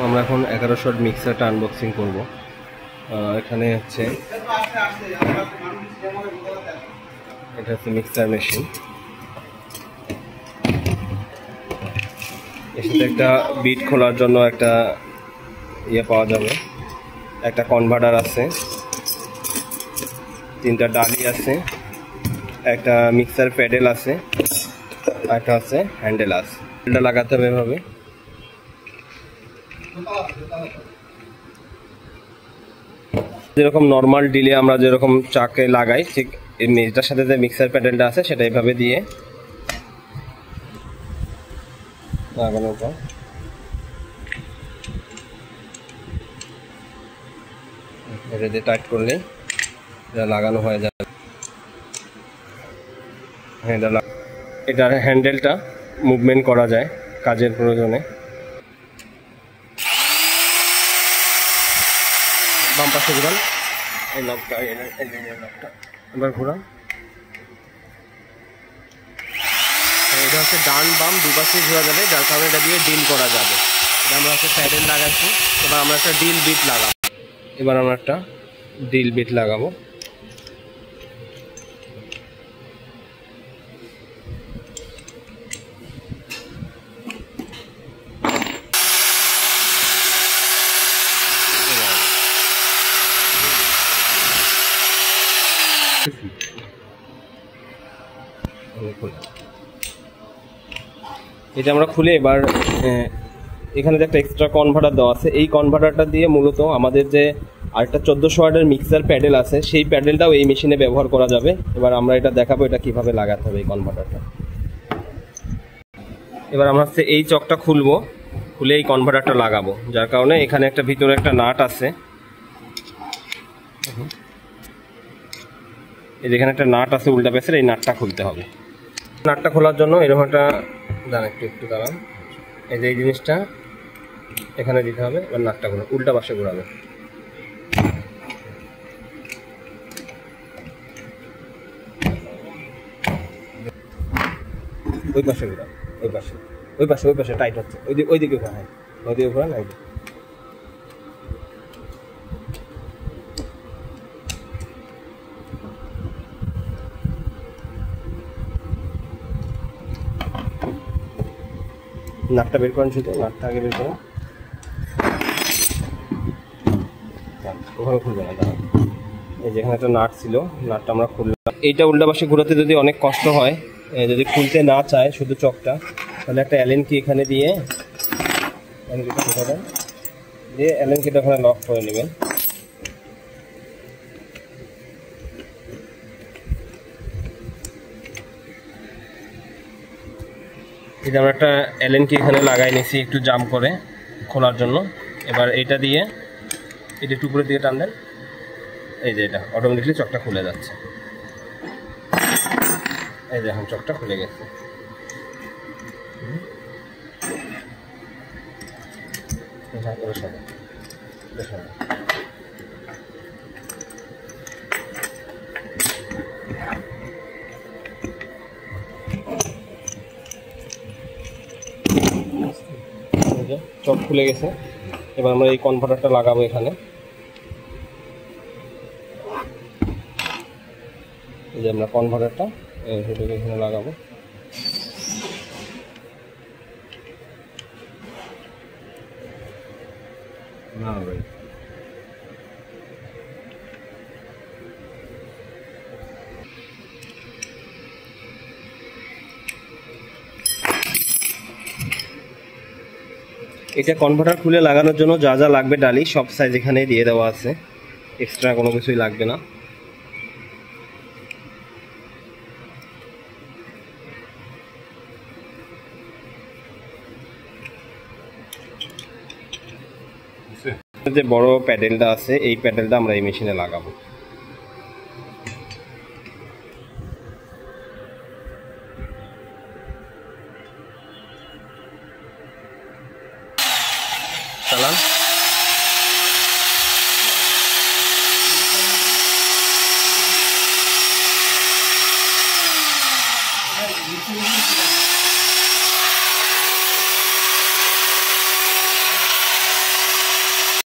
আমরা এখন 1100 মিক্সারটা আনবক্সিং করব। এখানে হচ্ছে এটা হচ্ছে মিক্সার মেশিন, এর সাথে একটা বিট খোলার জন্য একটা ইয়ে পাওয়া যাবে, একটা কনভার্টার আছে, 3টা ডালি আছে, একটা মিক্সার প্যাডেল আছে, আর একটা হচ্ছে হ্যান্ডেল আছে। এটা লাগাতে হবে এভাবে। যেরকম নর্মাল ডিলে আমরা যেরকম চাকে লাগাই, ঠিক এটার সাথে যে মিক্সার প্যাডেলটা আছে সেটা এইভাবে দিয়ে লাগানোর পর এটা দিয়ে টাইট করলে এটা লাগানো হয়ে যাবে। এটার হ্যান্ডেলটা মুভমেন্ট করা যায় কাজের প্রয়োজনে। বাম পাশে ঘুরান, এই লকটা এবার ঘুরান। এটা হচ্ছে ডান বাম দুপাশে ঘোরা যাবে, যার কারণে এটা দিয়ে ডিল করা যাবে। এটা আমরা একটা প্যাডেল লাগাচ্ছি, এবার আমরা একটা ডিল বিট লাগাবো। এবার আমরা একটা ডিল বিট লাগাবো। এটা আমরা খুলে এবার এখানে যে একটা এক্সট্রা কনভার্টার দেওয়া আছে, এই কনভার্টারটা দিয়ে মূলত আমাদের যে আরেকটা 1400 ওয়াটের মিক্সার প্যাডেল আছে সেই প্যাডেলটাও এই মেশিনে ব্যবহার করা যাবে। এবার আমরা এটা দেখাবো এটা কিভাবে লাগাতে হবে এই কনভার্টারটা। এবার আমরা হচ্ছে এই চকটা খুলবো, খুলে এই কনভার্টারটা লাগাবো, যার কারণে এখানে একটা ভিতরে একটা নাট আছে, এই যেখানে একটা নাট আছে উল্টা পেছনে, এই নাটটা খুলতে হবে। নাটটা খোলার জন্য এরকম একটা একটু দাঁড়ান, এই যে এই জিনিসটা এখানে দিতে হবে। এবার নাটটা ঘুরে উল্টা পাশে ঘোরাবে, ওই পাশে ঘোরাবে, ওই পাশে টাইট হচ্ছে, ওইদিকে ঘোরান, ওইদিকে ঘোরান। নাটটা বের করেন, শুধু নাটটা আগে বের করেন, ওখানে খুলবে না, দাঁড়ান। এই যেখানে একটা নাট ছিল, নাটটা আমরা খুললাম। এইটা উল্টা পাশে ঘোরাতে যদি অনেক কষ্ট হয়, যদি খুলতে না চায় শুধু চকটা, তাহলে একটা অ্যালেন কি এখানে দিয়ে অ্যালেন কিটা ওখানে লক করে নেবেন। এটা আমরা একটা অ্যালেন কি এখানে লাগাই নিয়েছি একটু জাম করে খোলার জন্য। এবার এইটা দিয়ে এটা একটু উপরের দিকে টান দেন, এই যে এটা অটোমেটিকলি চকটা খুলে যাচ্ছে। এই যে এখন চকটা খুলে গেছে। চক খুলে গেছে। এবার আমরা এই কনভার্টারটা লাগাবো এখানে। এই যে আমরা কনভার্টারটা এখানে লাগাবো। না ভাই, এটা কনভার্টার খুলে লাগানোর জন্য যা যা লাগবে ডালি সব সাইজ এখানে দিয়ে দেওয়া আছে, এক্সট্রা কোনো কিছুই লাগবে না। যে বড় প্যাডেলটা আছে এই প্যাডেলটা আমরা এই মেশিনে লাগাবো। চালান।